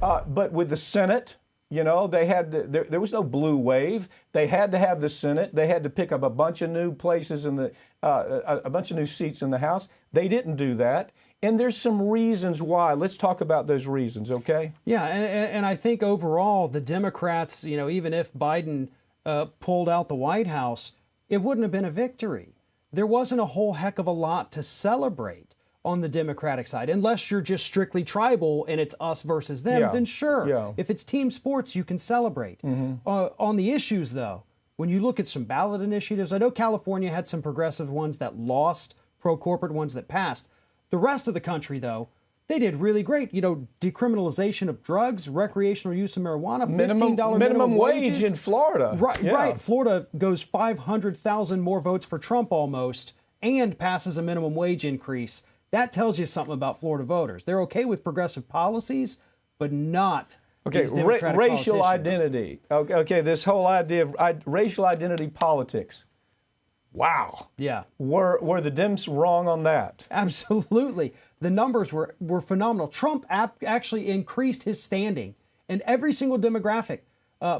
But with the Senate, you know, they had to, there was no blue wave. They had to have the Senate. They had to pick up a bunch of new places in the a bunch of new seats in the House. They didn't do that. And there's some reasons why. Let's talk about those reasons, okay? Yeah, and I think overall the Democrats, you know, even if Biden pulled out the White House, it wouldn't have been a victory. There wasn't a whole heck of a lot to celebrate on the Democratic side, unless you're just strictly tribal and it's us versus them, then sure. Yeah. If it's team sports, you can celebrate. On the issues, though, when you look at some ballot initiatives, I know California had some progressive ones that lost, pro-corporate ones that passed. The rest of the country, though, they did really great. You know, decriminalization of drugs, recreational use of marijuana, $15 minimum wage wages. in Florida. Right, Yeah. right. Florida goes 500,000 more votes for Trump almost and passes a minimum wage increase. That tells you something about Florida voters. They're okay with progressive policies, but not these Democratic racial politicians. identity. Okay, this whole idea of racial identity politics. Wow. Yeah. Were the Dems wrong on that? Absolutely. The numbers were phenomenal. Trump actually increased his standing in every single demographic.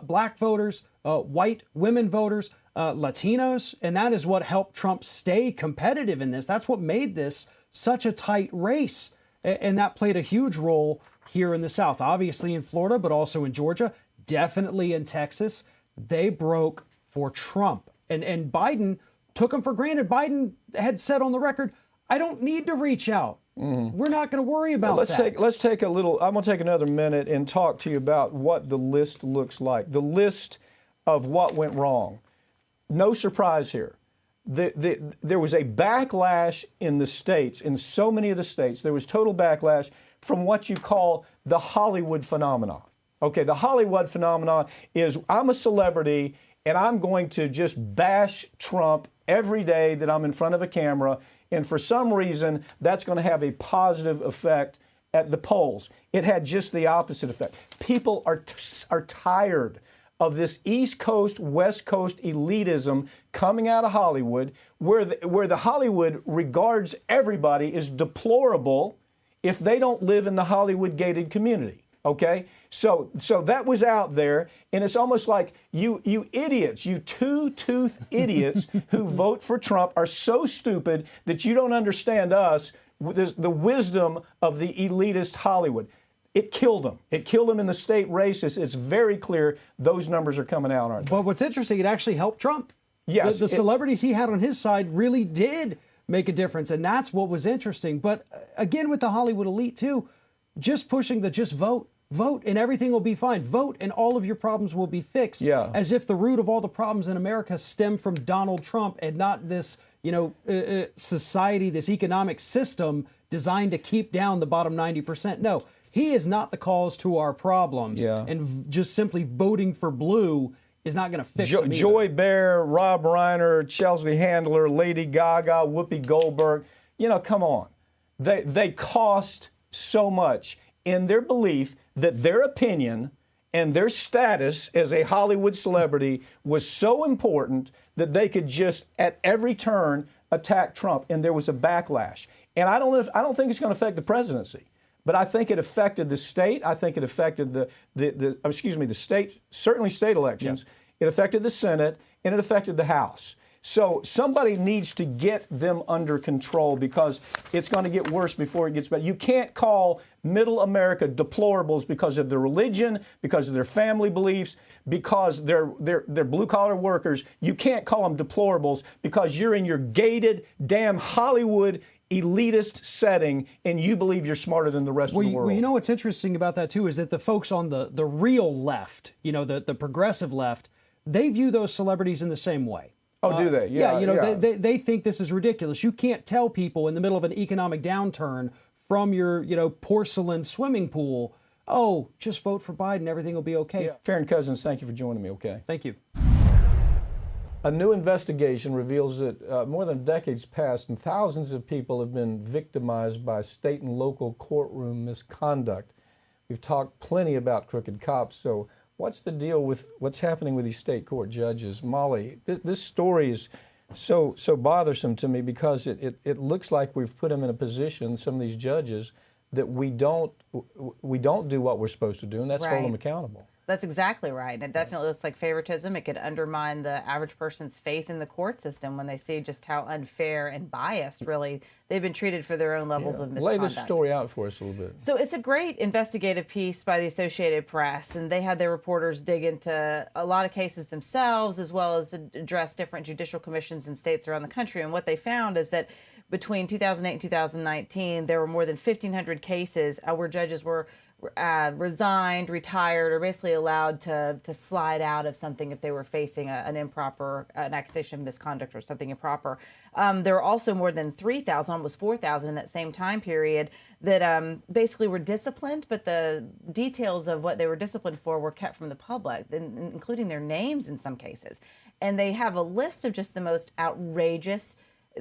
Black voters, white women voters, Latinos, and that is what helped Trump stay competitive in this. That's what made this such a tight race. And that played a huge role here in the South, obviously in Florida, but also in Georgia, definitely in Texas. They broke for Trump. And Biden took them for granted. Biden had said on the record, I don't need to reach out. We're not going to worry about that. Let's take a little, I'm going to take another minute and talk to you about what the list looks like. The list of what went wrong. No surprise here. There was a backlash in the states, in so many of the states. There was total backlash from what you call the Hollywood phenomenon. Okay, the Hollywood phenomenon is I'm a celebrity and I'm going to just bash Trump every day that I'm in front of a camera. And for some reason, that's going to have a positive effect at the polls. It had just the opposite effect. People are tired of this East Coast, West Coast elitism coming out of Hollywood, where the Hollywood regards everybody as deplorable if they don't live in the Hollywood gated community. Okay, so that was out there, and it's almost like you idiots, you two-toothed idiots who vote for Trump are so stupid that you don't understand us, the wisdom of the elitist Hollywood. It killed them. It killed them in the state races. It's very clear those numbers are coming out, aren't they? But what's interesting, it actually helped Trump. Yes. The celebrities he had on his side really did make a difference, and that's what was interesting. But again, with the Hollywood elite, too, just pushing the just vote, and everything will be fine. Vote and all of your problems will be fixed. Yeah. As if the root of all the problems in America stem from Donald Trump and not this, society, this economic system designed to keep down the bottom 90%. No, he is not the cause to our problems. Yeah. And just simply voting for blue is not going to fix them either. Joy Behar, Rob Reiner, Chelsea Handler, Lady Gaga, Whoopi Goldberg. Come on. They cost so much in their belief that their opinion and their status as a Hollywood celebrity was so important that they could just at every turn attack Trump, and there was a backlash. And I don't think it's going to affect the presidency, but I think it affected the state. I think it affected the state, certainly state elections. Yeah. It affected the Senate, and it affected the House. So somebody needs to get them under control because it's going to get worse before it gets better. You can't call middle America deplorables because of their religion, because of their family beliefs, because they're blue-collar workers. You can't call them deplorables because you're in your gated, damn Hollywood elitist setting and you believe you're smarter than the rest of the world. Well, you know what's interesting about that, too, is that the folks on the real left, the progressive left, they view those celebrities in the same way. Oh, do they? Yeah. They think this is ridiculous. You can't tell people in the middle of an economic downturn from your, porcelain swimming pool, oh, just vote for Biden, everything will be okay. Yeah. Farron Cousins, thank you for joining me, okay? Thank you. A new investigation reveals that more than decades past, and thousands of people have been victimized by state and local courtroom misconduct. We've talked plenty about crooked cops, so what's the deal with what's happening with these state court judges? Molly, this story is so bothersome to me because it looks like we've put them in a position, some of these judges, that we don't do what we're supposed to do, and that's hold Right. them accountable. That's exactly right. And it definitely looks like favoritism. It could undermine the average person's faith in the court system when they see just how unfair and biased, really, they've been treated for their own levels of Lay misconduct. this story out for us a little bit. So it's a great investigative piece by the Associated Press, and they had their reporters dig into a lot of cases themselves, as well as address different judicial commissions in states around the country. And what they found is that between 2008 and 2019, there were more than 1,500 cases where judges were resigned, retired, or basically allowed to slide out of something if they were facing an accusation of misconduct or something improper. There were also more than 3,000, almost 4,000 in that same time period that basically were disciplined, but the details of what they were disciplined for were kept from the public, including their names in some cases. And they have a list of just the most outrageous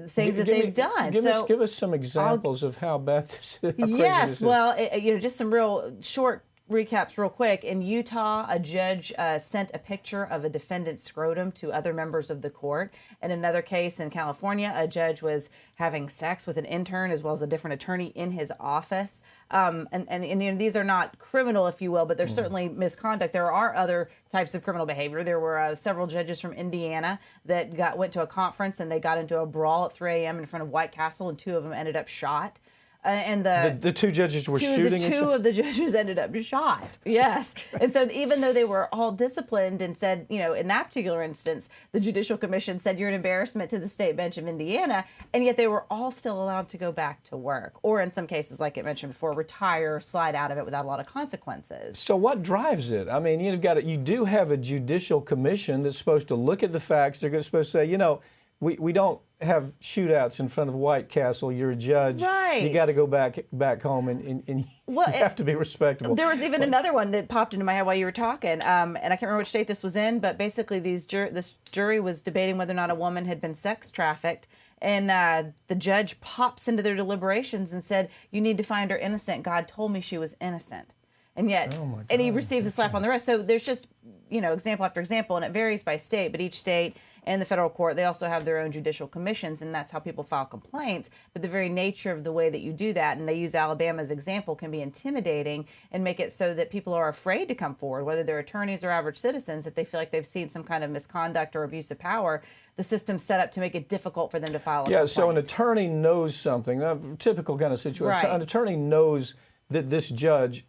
things that they've done. Give us some examples of how bad this is. Yes, well, just some real short recaps real quick. In Utah, a judge sent a picture of a defendant's scrotum to other members of the court. In another case in California, a judge was having sex with an intern as well as a different attorney in his office. And these are not criminal, if you will, but there's certainly misconduct. There are other types of criminal behavior. There were several judges from Indiana that went to a conference and they got into a brawl at 3 a.m. in front of White Castle, and 2 of them ended up shot. And the 2 judges were shooting. Two of the judges ended up shot. Yes, and so even though they were all disciplined and said, in that particular instance, the Judicial Commission said you're an embarrassment to the state bench of Indiana, and yet they were all still allowed to go back to work, or in some cases, like it mentioned before, retire, slide out of it without a lot of consequences. So what drives it? I mean, you do have a Judicial Commission that's supposed to look at the facts. They're supposed to say, we don't have shootouts in front of White Castle. You're a judge. Right. You got to go back home and you have to be respectable. There was even another one that popped into my head while you were talking, and I can't remember which state this was in, but basically this jury was debating whether or not a woman had been sex trafficked, and the judge pops into their deliberations and said, "You need to find her innocent. God told me she was innocent." And yet, and he receives a slap on the wrist. So there's just, example after example, and it varies by state, but each state and the federal court, they also have their own judicial commissions, and that's how people file complaints. But the very nature of the way that you do that, and they use Alabama's example, can be intimidating and make it so that people are afraid to come forward, whether they're attorneys or average citizens, if they feel like they've seen some kind of misconduct or abuse of power. The system's set up to make it difficult for them to file a complaint. So an attorney knows something, a typical kind of situation. Right. An attorney knows that this judge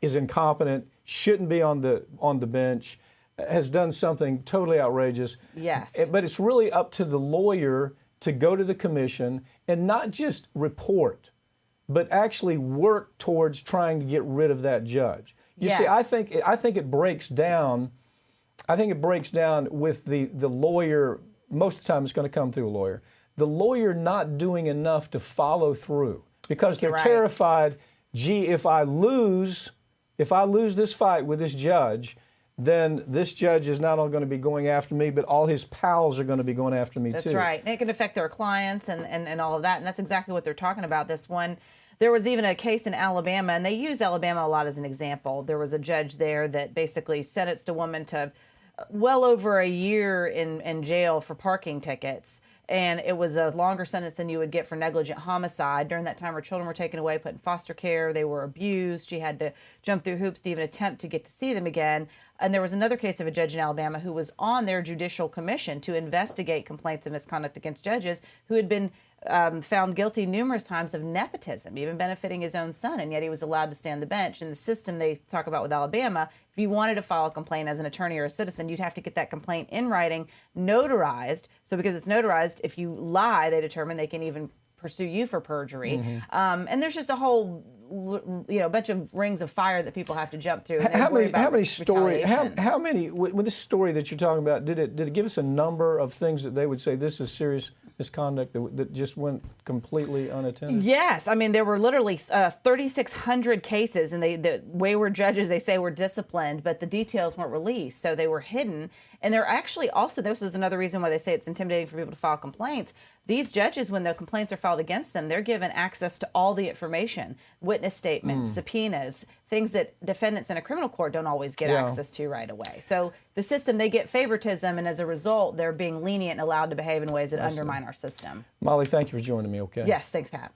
is incompetent, shouldn't be on the bench, has done something totally outrageous. Yes. But it's really up to the lawyer to go to the commission and not just report, but actually work towards trying to get rid of that judge. You see, I think it breaks down. I think it breaks down with the lawyer. Most of the time, it's going to come through a lawyer. The lawyer not doing enough to follow through because they're terrified. Gee, if I lose this fight with this judge, then this judge is not only going to be going after me, but all his pals are going to be going after me too. That's right. And it can affect their clients and all of that. And that's exactly what they're talking about. This one, there was even a case in Alabama, and they use Alabama a lot as an example. There was a judge there that basically sentenced a woman to well over a year in jail for parking tickets. And it was a longer sentence than you would get for negligent homicide. During that time, her children were taken away, put in foster care. They were abused. She had to jump through hoops to even attempt to get to see them again. And there was another case of a judge in Alabama who was on their judicial commission to investigate complaints of misconduct against judges who had been found guilty numerous times of nepotism, even benefiting his own son, and yet he was allowed to stay on the bench. And the system they talk about with Alabama, if you wanted to file a complaint as an attorney or a citizen, you'd have to get that complaint in writing, notarized. So because it's notarized, if you lie, they determine they can even pursue you for perjury. And there's just a whole bunch of rings of fire that people have to jump through. How many with this story that you're talking about, did it give us a number of things that they would say this is serious misconduct that just went completely unattended? Yes. I mean, there were literally 3,600 cases, and the wayward judges, they say, were disciplined, but the details weren't released, so they were hidden. And they're actually also, this is another reason why they say it's intimidating for people to file complaints. These judges, when the complaints are filed against them, they're given access to all the information, witness statements, subpoenas, things that defendants in a criminal court don't always get access to right away. So the system, they get favoritism, and as a result, they're being lenient and allowed to behave in ways that undermine our system. Molly, thank you for joining me, okay? Yes, thanks, Pat.